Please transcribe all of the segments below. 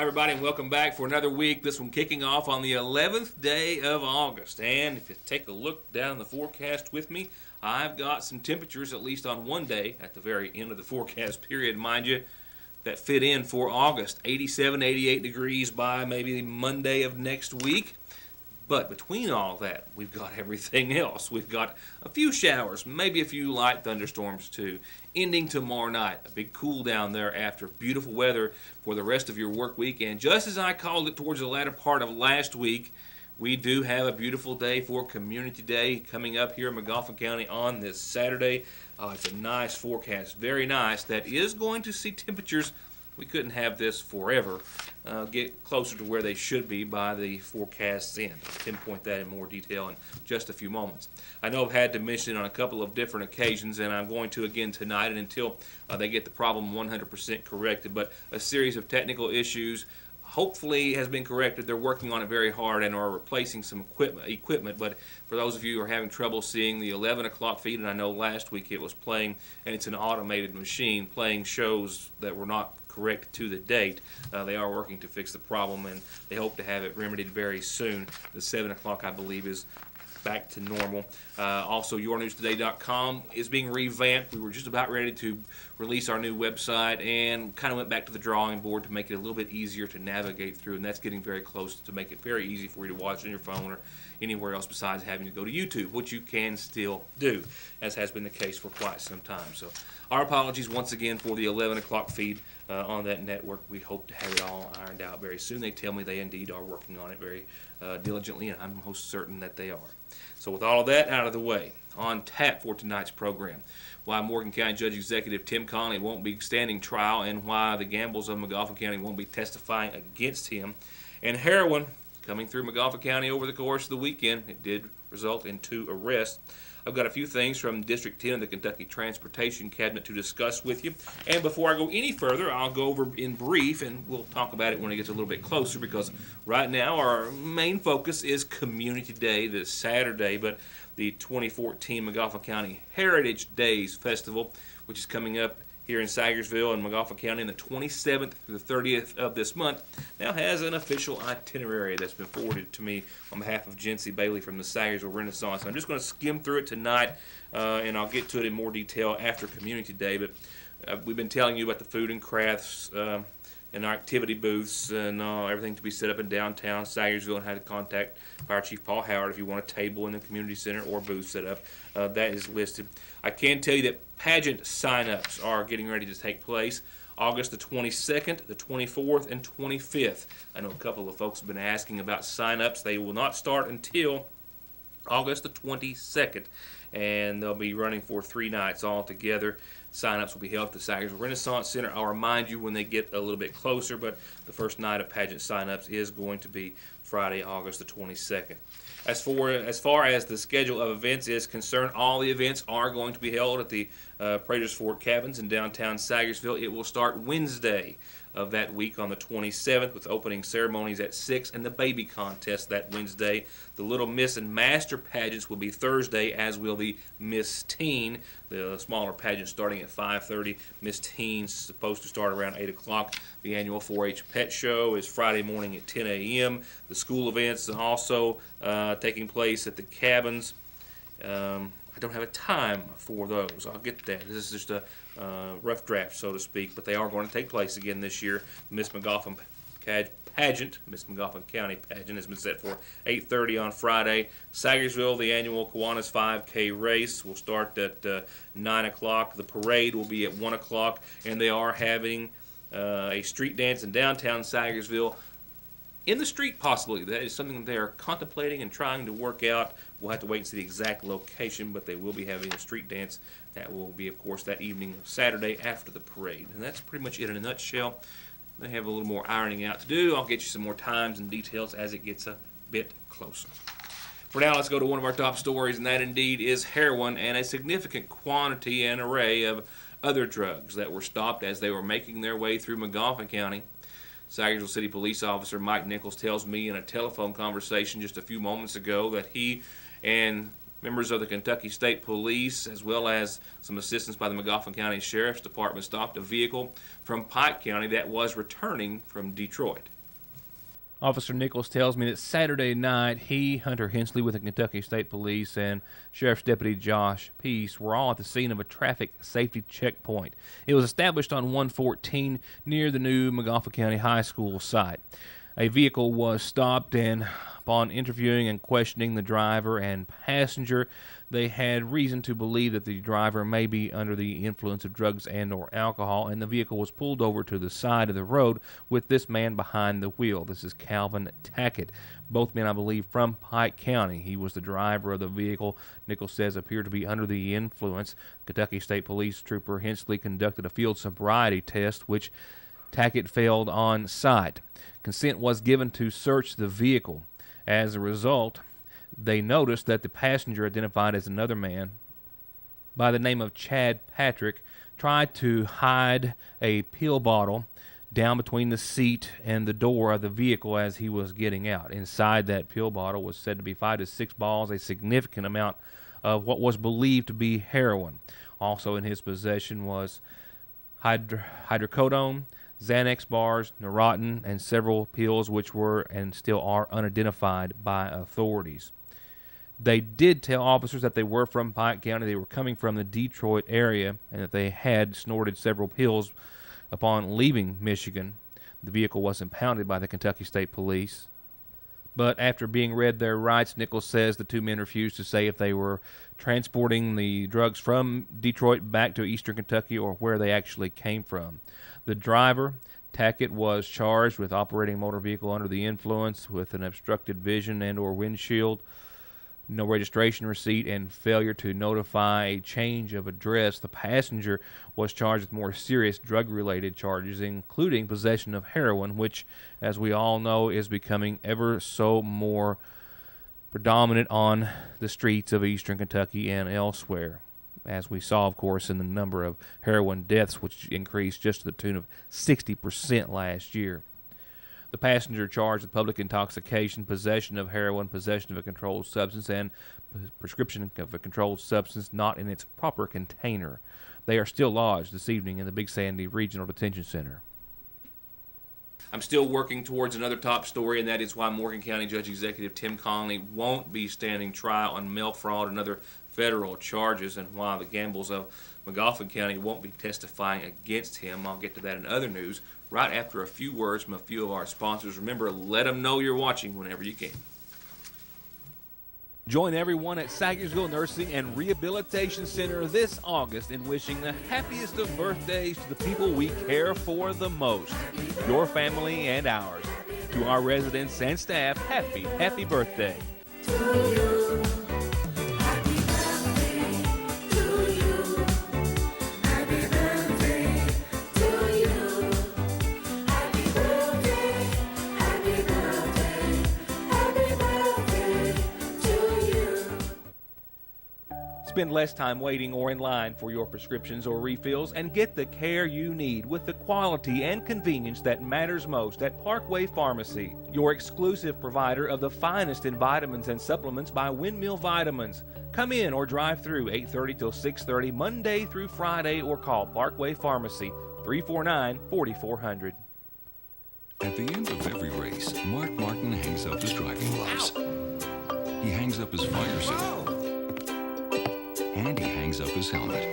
everybody, and welcome back for another week. This one kicking off on the 11th day of August. And if you take a look down the forecast with me, I've got some temperatures, at least on one day, at the very end of the forecast period, mind you, that fit in for August. 87, 88 degrees by maybe Monday of next week. But between all that, we've got everything else. We've got a few showers, maybe a few light thunderstorms too. Ending tomorrow night, a big cool down there after beautiful weather for the rest of your work week. And just as I called it towards the latter part of last week, we do have a beautiful day for Community Day coming up here in McGoffin County on this Saturday. It's a nice forecast, very nice. That is going to see temperatures. We couldn't have this forever. Get closer to where they should be by the forecast's end. I'll pinpoint that in more detail in just a few moments. I know I've had to mention it on a couple of different occasions, and I'm going to again tonight, and until they get the problem 100% corrected. But a series of technical issues hopefully has been corrected. They're working on it very hard and are replacing some equipment. But for those of you who are having trouble seeing the 11 o'clock feed, and I know last week it was playing, and it's an automated machine playing shows that were not correct to the date. They are working to fix the problem, and they hope to have it remedied very soon. The 7 o'clock, I believe, is back to normal. Also, yournewstoday.com is being revamped. We were just about ready to release our new website and kind of went back to the drawing board to make it a little bit easier to navigate through, and that's getting very close to make it very easy for you to watch on your phone or anywhere else besides having to go to YouTube, which you can still do, as has been the case for quite some time. So our apologies once again for the 11 o'clock feed on that network. We hope to have it all ironed out very soon. They tell me they indeed are working on it very diligently, and I'm most certain that they are. So with all of that out of the way, on tap for tonight's program, why Morgan County Judge Executive Tim Connolly won't be standing trial and why the Gambles of McGoffin County won't be testifying against him, and heroin coming through McGoffin County over the course of the weekend. It did result in 2 arrests. I've got a few things from District 10 of the Kentucky Transportation Cabinet to discuss with you. And before I go any further, I'll go over in brief, and we'll talk about it when it gets a little bit closer, because right now our main focus is Community Day this Saturday, but the 2014 McGoffin County Heritage Days Festival, which is coming up here in Sagersville and McGoffin County on the 27th through the 30th of this month, now has an official itinerary that's been forwarded to me on behalf of Jency Bailey from the Sagersville Renaissance. I'm just going to skim through it tonight, and I'll get to it in more detail after Community Day. But we've been telling you about the food and crafts and our activity booths and everything to be set up in downtown Sagersville, and how to contact Fire Chief Paul Howard if you want a table in the community center or booth set up. That is listed. I can tell you that pageant sign-ups are getting ready to take place August the 22nd, the 24th, and 25th. I know a couple of folks have been asking about sign-ups. They will not start until August the 22nd, and they'll be running for 3 nights altogether. Sign-ups will be held at the Sagersville Renaissance Center. I'll remind you when they get a little bit closer, but the first night of pageant sign-ups is going to be Friday, August the 22nd. As far as the schedule of events is concerned, all the events are going to be held at the Prater's Ford Cabins in downtown Sagersville. It will start Wednesday of that week on the 27th, with opening ceremonies at 6 and the baby contest that Wednesday. The Little Miss and Master pageants will be Thursday, as will the Miss Teen. The smaller pageant starting at 5:30. Miss Teen's supposed to start around 8 o'clock. The annual 4-H Pet Show is Friday morning at 10 a.m. The school events are also taking place at the cabins. I don't have a time for those. I'll get that. This is just a rough draft, so to speak, but they are going to take place again this year. Miss McGoffin pageant, Miss McGoffin County pageant, has been set for 8:30 on Friday. Sagersville, the annual Kiwanis 5K race will start at 9 o'clock. The parade will be at 1 o'clock, and they are having a street dance in downtown Sagersville. In the street, possibly. That is something that they are contemplating and trying to work out. We'll have to wait and see the exact location, but they will be having a street dance. That will be, of course, that evening of Saturday after the parade. And that's pretty much it in a nutshell. They have a little more ironing out to do. I'll get you some more times and details as it gets a bit closer. For now, let's go to one of our top stories, and that indeed is heroin and a significant quantity and array of other drugs that were stopped as they were making their way through McGoffin County. Sagersville City Police Officer Mike Nichols tells me in a telephone conversation just a few moments ago that he and members of the Kentucky State Police, as well as some assistance by the McGoffin County Sheriff's Department, stopped a vehicle from Pike County that was returning from Detroit. Officer Nichols tells me that Saturday night, he, Hunter Hensley with the Kentucky State Police, and Sheriff's Deputy Josh Peace were all at the scene of a traffic safety checkpoint. It was established on 114 near the new Magafa County High School site. A vehicle was stopped, and upon interviewing and questioning the driver and passenger, they had reason to believe that the driver may be under the influence of drugs and or alcohol, and the vehicle was pulled over to the side of the road with this man behind the wheel. This is Calvin Tackett. Both men, I believe, from Pike County. He was the driver of the vehicle. Nichols says appeared to be under the influence. Kentucky State Police Trooper Hensley conducted a field sobriety test, which Tackett failed on site. Consent was given to search the vehicle. As a result, they noticed that the passenger, identified as another man by the name of Chad Patrick, tried to hide a pill bottle down between the seat and the door of the vehicle as he was getting out. Inside that pill bottle was said to be 5 to 6 balls, a significant amount of what was believed to be heroin. Also in his possession was hydrocodone, Xanax bars, Neurontin, and several pills which were and still are unidentified by authorities. They did tell officers that they were from Pike County, they were coming from the Detroit area, and that they had snorted several pills upon leaving Michigan. The vehicle was impounded by the Kentucky State Police. But after being read their rights, Nichols says the two men refused to say if they were transporting the drugs from Detroit back to eastern Kentucky or where they actually came from. The driver, Tackett, was charged with operating a motor vehicle under the influence with an obstructed vision and or windshield, no registration receipt, and failure to notify a change of address. The passenger was charged with more serious drug-related charges, including possession of heroin, which, as we all know, is becoming ever so more predominant on the streets of eastern Kentucky and elsewhere, as we saw, of course, in the number of heroin deaths, which increased just to the tune of 60% last year. The passenger charged with public intoxication, possession of heroin, possession of a controlled substance, and prescription of a controlled substance not in its proper container. They are still lodged this evening in the Big Sandy Regional Detention Center. I'm still working towards another top story, and that is why Morgan County Judge Executive Tim Connolly won't be standing trial on mail fraud and other federal charges, and why the Gambles of Magafa County won't be testifying against him. I'll get to that in other news right after a few words from a few of our sponsors. Remember, let them know you're watching whenever you can. Join everyone at Sagersville Nursing and Rehabilitation Center this August in wishing the happiest of birthdays to the people we care for the most, your family and ours. To our residents and staff, happy birthday. Spend less time waiting or in line for your prescriptions or refills and get the care you need with the quality and convenience that matters most at Parkway Pharmacy, your exclusive provider of the finest in vitamins and supplements by Windmill Vitamins. Come in or drive through 8:30 till 6:30 Monday through Friday, or call Parkway Pharmacy 349-4400. At the end of every race, Mark Martin hangs up his driving gloves. He hangs up his fire suit. And he hangs up his helmet.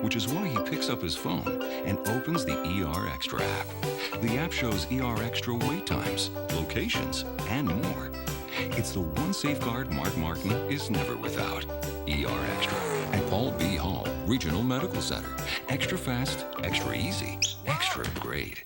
Which is why he picks up his phone and opens the ER Extra app. The app shows ER Extra wait times, locations, and more. It's the one safeguard Mark Martin is never without. ER Extra at Paul B. Hall Regional Medical Center. Extra fast, extra easy, extra great.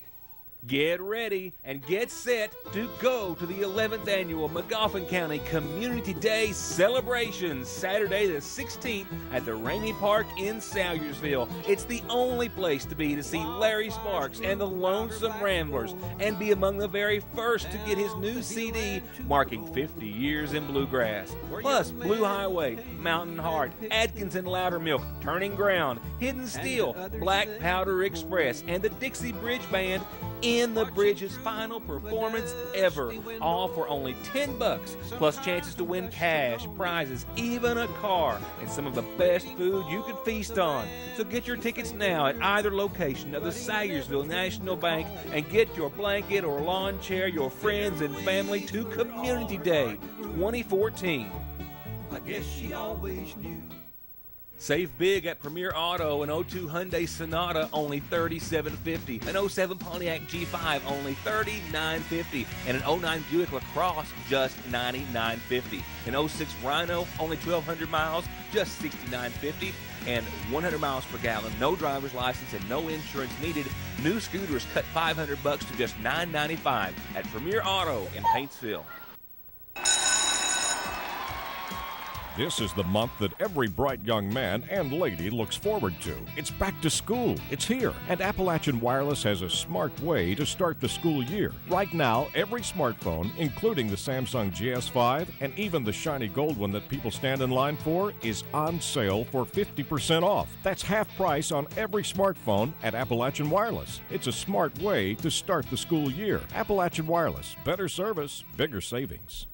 Get ready and get set to go to the 11th Annual Magafa County Community Day celebration, Saturday the 16th at the Rainey Park in Salyersville. It's the only place to be to see Larry Sparks and the Lonesome Ramblers, and be among the very first to get his new CD marking 50 years in bluegrass. Plus, Blue Highway, Mountain Heart, Adkins and Loudermilk, Turning Ground, Hidden Steel, Black Powder Express, and the Dixie Bridge Band in the Bridge's final performance ever, all for only $10, plus chances to win cash, prizes, even a car, and some of the best food you could feast on. So get your tickets now at either location of the Sayersville National Bank and get your blanket or lawn chair, your friends and family to Community Day 2014. I guess she always knew. Save big at Premier Auto, an 02 Hyundai Sonata, only $37.50. An 07 Pontiac G5, only $39.50. And an 09 Buick LaCrosse, just $99.50. An 06 Rhino, only 1,200 miles, just $69.50. And 100 miles per gallon, no driver's license, and no insurance needed. New scooters cut $500 to just $995 at Premier Auto in Paintsville. This is the month that every bright young man and lady looks forward to. It's back to school. It's here. And Appalachian Wireless has a smart way to start the school year. Right now, every smartphone, including the Samsung GS5 and even the shiny gold one that people stand in line for, is on sale for 50% off. That's half price on every smartphone at Appalachian Wireless. It's a smart way to start the school year. Appalachian Wireless. Better service, bigger savings.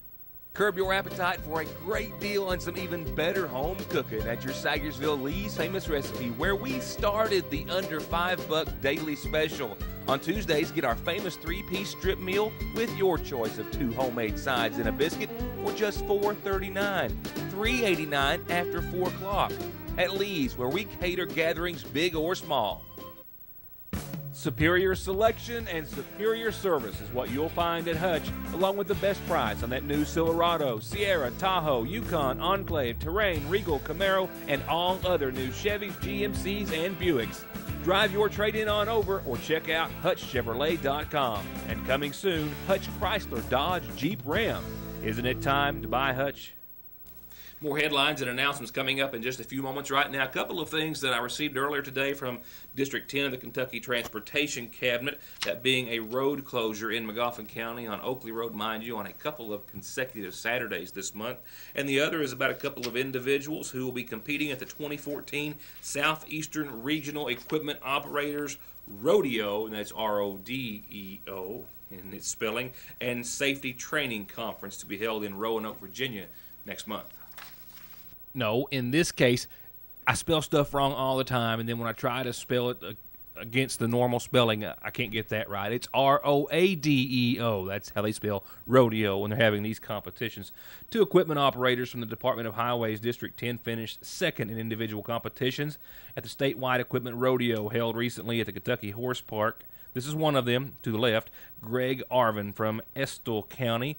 Curb your appetite for a great deal on some even better home cooking at your Sayersville Lee's Famous Recipe, where we started the under $5 daily special. On Tuesdays, get our famous 3-piece strip meal with your choice of 2 homemade sides and a biscuit for just $4.39, $3.89 after 4 o'clock. At Lee's, where we cater gatherings big or small. Superior selection and superior service is what you'll find at Hutch, along with the best price on that new Silverado, Sierra, Tahoe, Yukon, Enclave, Terrain, Regal, Camaro, and all other new Chevys, GMCs, and Buicks. Drive your trade-in on over or check out HutchChevrolet.com. And coming soon, Hutch Chrysler, Dodge, Jeep, Ram. Isn't it time to buy Hutch? More headlines and announcements coming up in just a few moments. Right now, a couple of things that I received earlier today from District 10 of the Kentucky Transportation Cabinet, that being a road closure in Magoffin County on Oakley Road, mind you, on a couple of consecutive Saturdays this month. And the other is about a couple of individuals who will be competing at the 2014 Southeastern Regional Equipment Operators Rodeo, and that's RODEO in its spelling, and Safety Training Conference to be held in Roanoke, Virginia next month. No, in this case, I spell stuff wrong all the time, and then when I try to spell it against the normal spelling, I can't get that right. It's ROADEO. That's how they spell rodeo when they're having these competitions. 2 equipment operators from the Department of Highways District 10 finished second in individual competitions at the statewide equipment rodeo held recently at the Kentucky Horse Park. This is one of them, to the left, Greg Arvin from Estill County,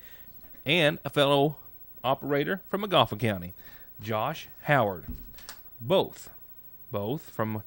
and a fellow operator from Magoffin County, Josh Howard. Both from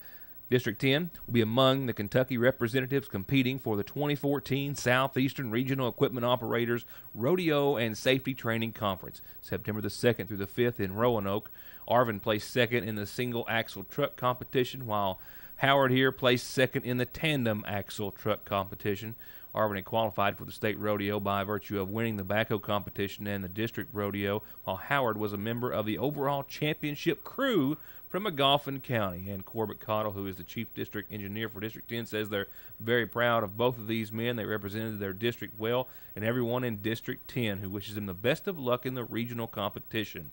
District 10 will be among the Kentucky representatives competing for the 2014 Southeastern Regional Equipment Operators Rodeo and Safety Training Conference, September the 2nd through the 5th in Roanoke. Arvin placed second in the single axle truck competition, while Howard here placed second in the tandem axle truck competition. Arvin had qualified for the state rodeo by virtue of winning the backhoe competition and the district rodeo, while Howard was a member of the overall championship crew from Magoffin County. And Corbett Cottle, who is the chief district engineer for District 10, says they're very proud of both of these men. They represented their district well, and everyone in District 10 who wishes them the best of luck in the regional competition.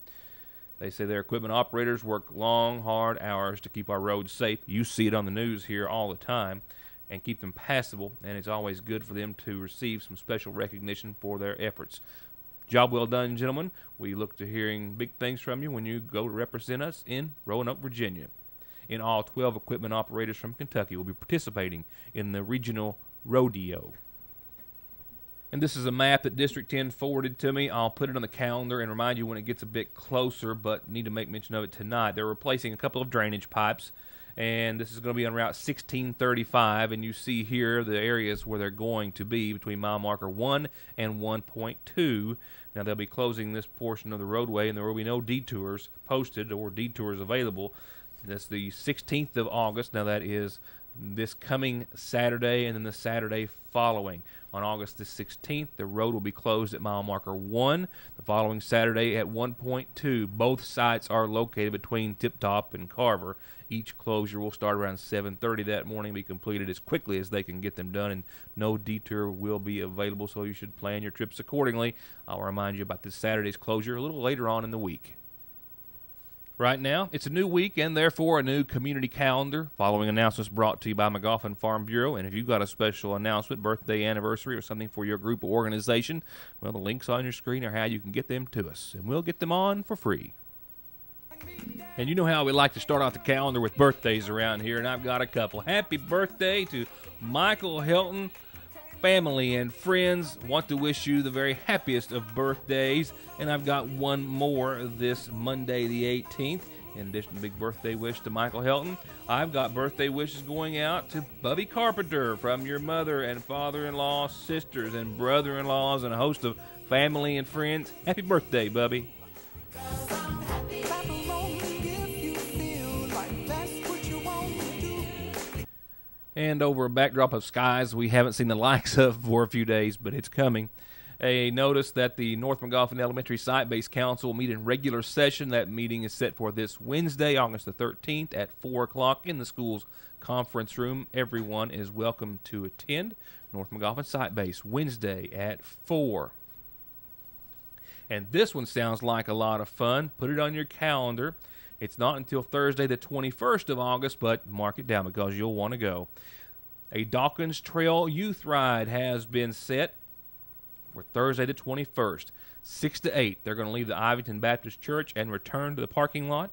They say their equipment operators work long, hard hours to keep our roads safe. You see it on the news here all the time. And keep them passable, and it's always good for them to receive some special recognition for their efforts. Job well done, gentlemen. We look to hearing big things from you when you go to represent us in Roanoke, Virginia. In all, 12 equipment operators from Kentucky will be participating in the regional rodeo. And this is a map that District 10 forwarded to me. I'll put it on the calendar and remind you when it gets a bit closer, but need to make mention of it tonight. They're replacing a couple of drainage pipes, and this is going to be on Route 1635, and you see here the areas where they're going to be between mile marker 1 and 1.2. Now, they'll be closing this portion of the roadway, and there will be no detours posted or detours available. That's the 16th of August. Now, that is this coming Saturday and then the Saturday following. On August the 16th, the road will be closed at mile marker 1. The following Saturday at 1.2. Both sites are located between Tip Top and Carver. Each closure will start around 7:30 that morning and be completed as quickly as they can get them done, and no detour will be available, so you should plan your trips accordingly. I'll remind you about this Saturday's closure a little later on in the week. Right now, it's a new week and therefore a new community calendar. Following announcements brought to you by McGoffin Farm Bureau. And if you've got a special announcement, birthday, anniversary, or something for your group or organization, well, the links on your screen are how you can get them to us, and we'll get them on for free. And you know how we like to start out the calendar with birthdays around here, and I've got a couple. Happy birthday to Michael Helton. Family and friends want to wish you the very happiest of birthdays, and I've got one more this Monday the 18th. In addition to the big birthday wish to Michael Helton, I've got birthday wishes going out to Bubby Carpenter from your mother and father-in-law, sisters and brother-in-laws, and a host of family and friends. Happy birthday, Bubby. And over a backdrop of skies we haven't seen the likes of for a few days, but it's coming. A notice that the North McGoffin Elementary Site-Based Council will meet in regular session. That meeting is set for this Wednesday, August the 13th at 4 o'clock in the school's conference room. Everyone is welcome to attend. North McGoffin Site-Based, Wednesday at 4. And this one sounds like a lot of fun. Put it on your calendar. It's not until Thursday the 21st of August, but mark it down because you'll want to go. A Dawkins Trail Youth Ride has been set for Thursday the 21st, 6 to 8. They're going to leave the Ivington Baptist Church and return to the parking lot,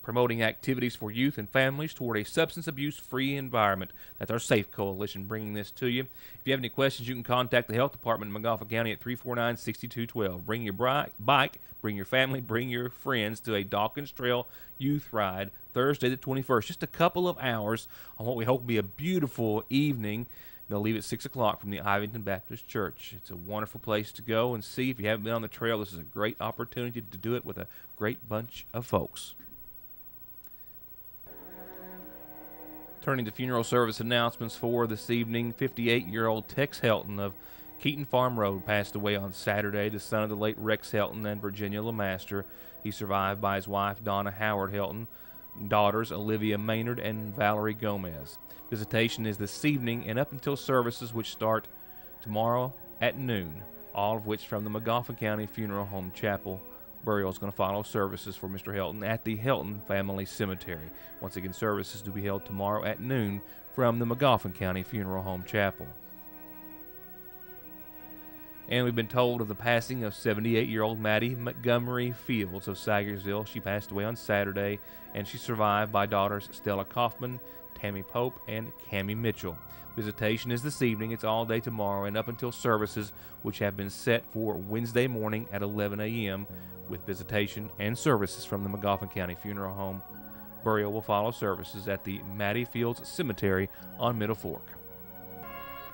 promoting activities for youth and families toward a substance abuse-free environment. That's our SAFE Coalition bringing this to you. If you have any questions, you can contact the Health Department in McGoffin County at 349-6212. Bring your bike, bring your family, bring your friends to a Dawkins Trail Youth Ride Thursday the 21st. Just a couple of hours on what we hope will be a beautiful evening. They'll leave at 6 o'clock from the Ivington Baptist Church. It's a wonderful place to go and see. If you haven't been on the trail, this is a great opportunity to do it with a great bunch of folks. Turning to funeral service announcements for this evening, 58-year-old Tex Helton of Keaton Farm Road passed away on Saturday, the son of the late Rex Helton and Virginia LeMaster. He's survived by his wife, Donna Howard Helton, daughters, Olivia Maynard and Valerie Gomez. Visitation is this evening and up until services which start tomorrow at noon, all of which from the McGoffin County Funeral Home Chapel. Burial is going to follow services for Mr. Helton at the Helton Family Cemetery. Once again, services to be held tomorrow at noon from the McGoffin County Funeral Home Chapel. And we've been told of the passing of 78-year-old Maddie Montgomery Fields of Sagersville. She passed away on Saturday, and she's survived by daughters Stella Kaufman, Tammy Pope, and Cammie Mitchell. Visitation is this evening. It's all day tomorrow and up until services, which have been set for Wednesday morning at 11 a.m., with visitation and services from the McGoffin County Funeral Home. Burial will follow services at the Maddie Fields Cemetery on Middle Fork.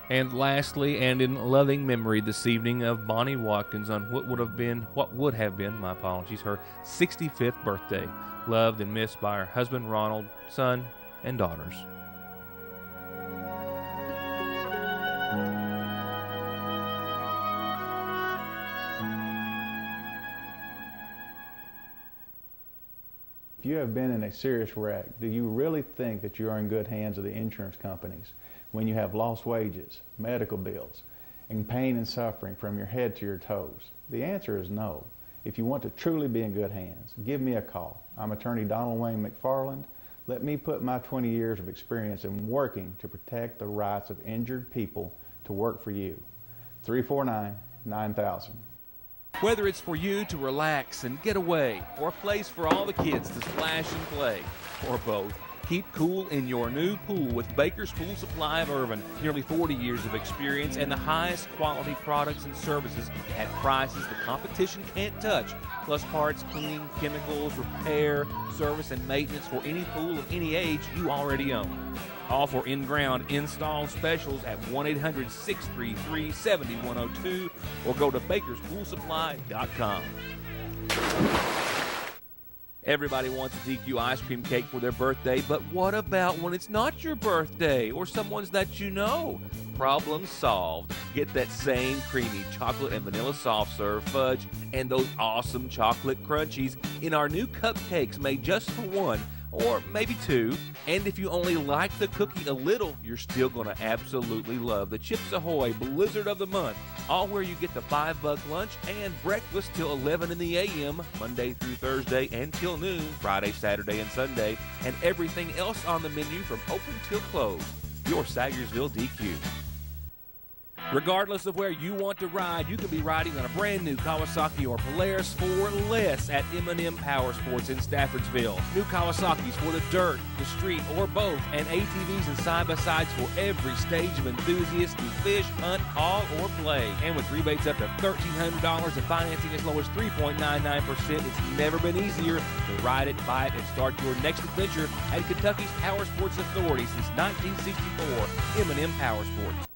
And lastly, and in loving memory this evening of Bonnie Watkins on what would have been her 65th birthday, loved and missed by her husband Ronald, son, and daughters. If you have been in a serious wreck, do you really think that you are in good hands of the insurance companies when you have lost wages, medical bills, and pain and suffering from your head to your toes? The answer is no. If you want to truly be in good hands, give me a call. I'm attorney Donald Wayne McFarland. Let me put my 20 years of experience in working to protect the rights of injured people to work for you. 349-9000. Whether it's for you to relax and get away, or a place for all the kids to splash and play, or both, keep cool in your new pool with Baker's Pool Supply of Irvin. Nearly 40 years of experience and the highest quality products and services at prices the competition can't touch. Plus parts, cleaning, chemicals, repair, service, and maintenance for any pool of any age you already own. All for in-ground install specials at 1-800-633-7102 or go to bakerspoolsupply.com. Everybody wants a DQ ice cream cake for their birthday, but what about when it's not your birthday or someone's that you know? Problem solved. Get that same creamy chocolate and vanilla soft serve fudge and those awesome chocolate crunchies in our new cupcakes made just for one, or maybe two. And if you only like the cookie a little, you're still going to absolutely love the Chips Ahoy Blizzard of the Month, all where you get the $5 lunch and breakfast till 11 in the a.m., Monday through Thursday, and till noon, Friday, Saturday, and Sunday, and everything else on the menu from open till close. Your Sagersville DQ. Regardless of where you want to ride, you could be riding on a brand new Kawasaki or Polaris for less at M&M Power Sports in Staffordsville. New Kawasaki's for the dirt, the street, or both, and ATVs and side-by-sides for every stage of enthusiasts to fish, hunt, haul, or play. And with rebates up to $1,300 and financing as low as 3.99%, it's never been easier to ride it, buy it, and start your next adventure at Kentucky's Power Sports Authority since 1964, M&M Power Sports.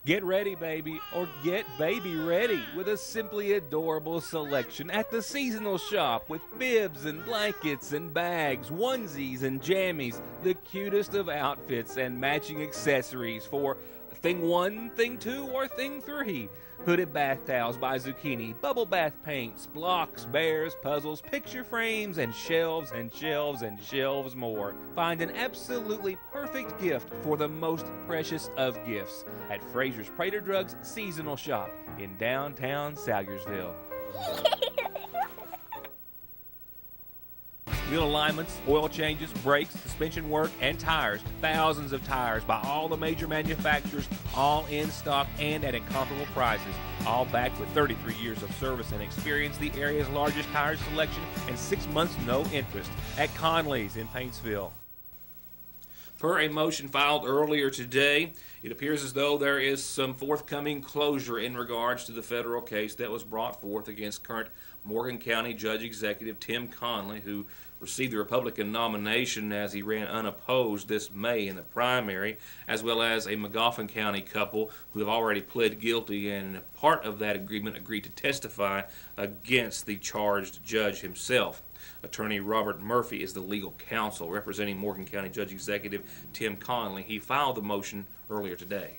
Get ready, baby, or get baby ready with a simply adorable selection at the seasonal shop with bibs and blankets and bags, onesies and jammies, the cutest of outfits and matching accessories for Thing 1, Thing 2, or Thing 3. Hooded bath towels by Zucchini, bubble bath paints, blocks, bears, puzzles, picture frames, and shelves and shelves and shelves more. Find an absolutely perfect gift for the most precious of gifts at Fraser's Prater Drugs Seasonal Shop in downtown Salyersville. Wheel alignments, oil changes, brakes, suspension work, and tires. Thousands of tires by all the major manufacturers, all in stock and at incomparable prices. All backed with 33 years of service and experience, the area's largest tire selection, and 6 months no interest at Conley's in Paintsville. Per a motion filed earlier today, it appears as though there is some forthcoming closure in regards to the federal case that was brought forth against current Morgan County Judge Executive Tim Conley, who received the Republican nomination as he ran unopposed this May in the primary, as well as a Magoffin County couple who have already pled guilty and part of that agreement agreed to testify against the charged judge himself. Attorney Robert Murphy is the legal counsel representing Morgan County Judge Executive Tim Conley. He filed the motion earlier today.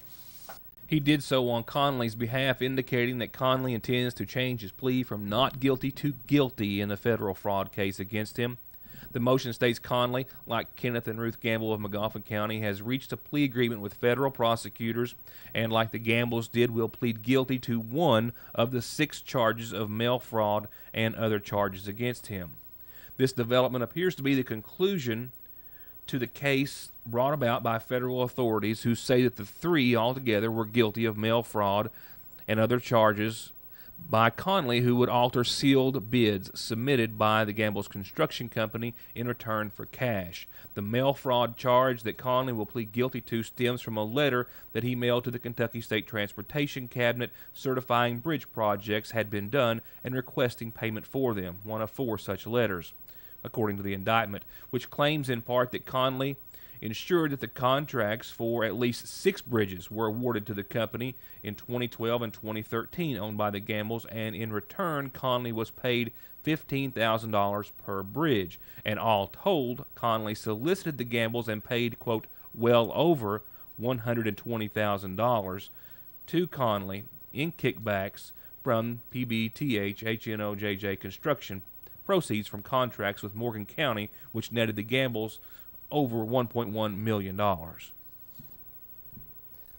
He did so on Conley's behalf, indicating that Conley intends to change his plea from not guilty to guilty in the federal fraud case against him. The motion states Conley, like Kenneth and Ruth Gamble of Magoffin County, has reached a plea agreement with federal prosecutors and, like the Gambles did, will plead guilty to one of the 6 charges of mail fraud and other charges against him. This development appears to be the conclusion to the case brought about by federal authorities who say that the 3 altogether were guilty of mail fraud and other charges by Conley, who would alter sealed bids submitted by the Gambles Construction Company in return for cash. The mail fraud charge that Conley will plead guilty to stems from a letter that he mailed to the Kentucky State Transportation Cabinet certifying bridge projects had been done and requesting payment for them, one of 4 such letters, according to the indictment, which claims in part that Conley ensured that the contracts for at least 6 bridges were awarded to the company in 2012 and 2013 owned by the Gambles, and in return Conley was paid $15,000 per bridge. And all told, Conley solicited the Gambles and paid, quote, well over $120,000 to Conley in kickbacks from PBTH HNOJJ Construction, proceeds from contracts with Morgan County, which netted the Gambles over $1.1 million.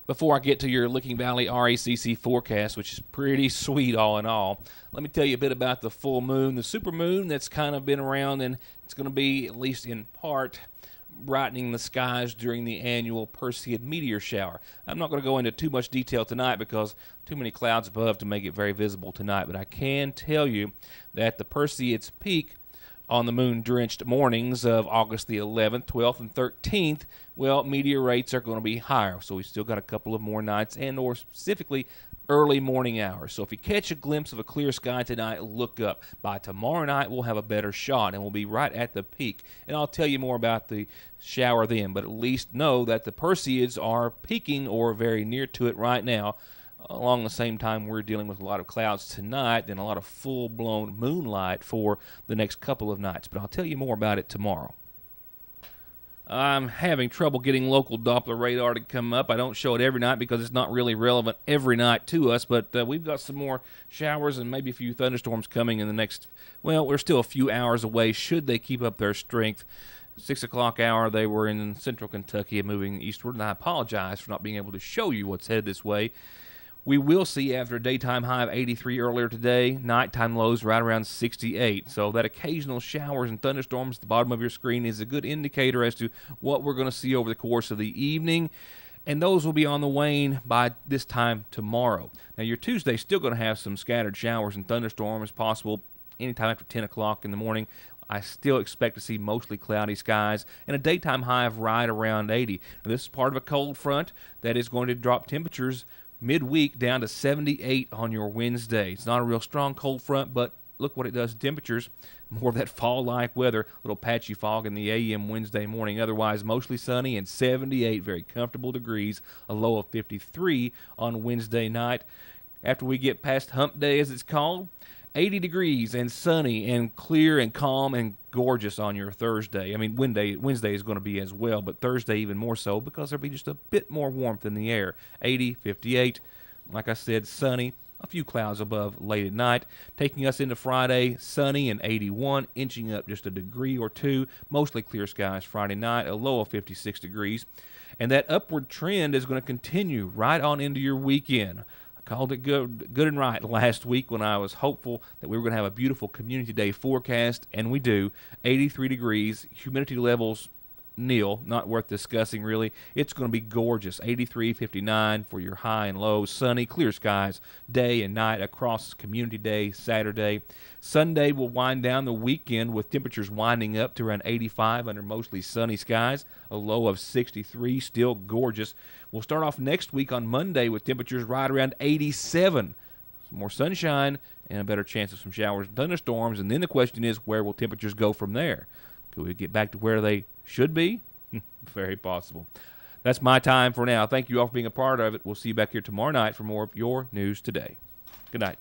Before I get to your Licking Valley RACC forecast, which is pretty sweet all in all, let me tell you a bit about the full moon, the supermoon that's kind of been around, and it's going to be, at least in part, brightening the skies during the annual Perseid meteor shower. I'm not going to go into too much detail tonight because too many clouds above to make it very visible tonight, but I can tell you that the Perseid's peak on the moon-drenched mornings of August the 11th, 12th, and 13th, well, meteor rates are going to be higher. So we've still got a couple of more nights and or specifically early morning hours. So if you catch a glimpse of a clear sky tonight, look up. By tomorrow night, we'll have a better shot, and we'll be right at the peak. And I'll tell you more about the shower then, but at least know that the Perseids are peaking or very near to it right now along the same time we're dealing with a lot of clouds tonight and a lot of full-blown moonlight for the next couple of nights. But I'll tell you more about it tomorrow. I'm having trouble getting local Doppler radar to come up. I don't show it every night because it's not really relevant every night to us, but we've got some more showers and maybe a few thunderstorms coming in the next, well, we're still a few hours away should they keep up their strength. 6 o'clock hour, they were in central Kentucky and moving eastward, and I apologize for not being able to show you what's headed this way. We will see after a daytime high of 83 earlier today, nighttime lows right around 68. So that occasional showers and thunderstorms at the bottom of your screen is a good indicator as to what we're going to see over the course of the evening. And those will be on the wane by this time tomorrow. Now, your Tuesday is still going to have some scattered showers and thunderstorms possible anytime after 10 o'clock in the morning. I still expect to see mostly cloudy skies and a daytime high of right around 80. Now, this is part of a cold front that is going to drop temperatures midweek down to 78 on your Wednesday. It's not a real strong cold front, but look what it does to temperatures. More of that fall-like weather, little patchy fog in the AM Wednesday morning. Otherwise, mostly sunny and 78 very comfortable degrees, a low of 53 on Wednesday night. After we get past hump day, as it's called, 80 degrees and sunny and clear and calm and gorgeous on your Thursday. I mean, Wednesday is going to be as well, but Thursday even more so because there'll be just a bit more warmth in the air. 80, 58, like I said, sunny, a few clouds above late at night. Taking us into Friday, sunny and 81, inching up just a degree or two. Mostly clear skies Friday night, a low of 56 degrees. And that upward trend is going to continue right on into your weekend. Called it good and right last week when I was hopeful that we were going to have a beautiful Community Day forecast, and we do. 83 degrees, humidity levels nil, not worth discussing really. It's going to be gorgeous. 83, 59 for your high and low. Sunny, clear skies day and night across Community Day Saturday. Sunday will wind down the weekend with temperatures winding up to around 85 under mostly sunny skies. A low of 63, still gorgeous. We'll start off next week on Monday with temperatures right around 87. Some more sunshine and a better chance of some showers and thunderstorms. And then the question is, where will temperatures go from there? Could we get back to where they should be? Very possible. That's my time for now. Thank you all for being a part of it. We'll see you back here tomorrow night for more of your news today. Good night.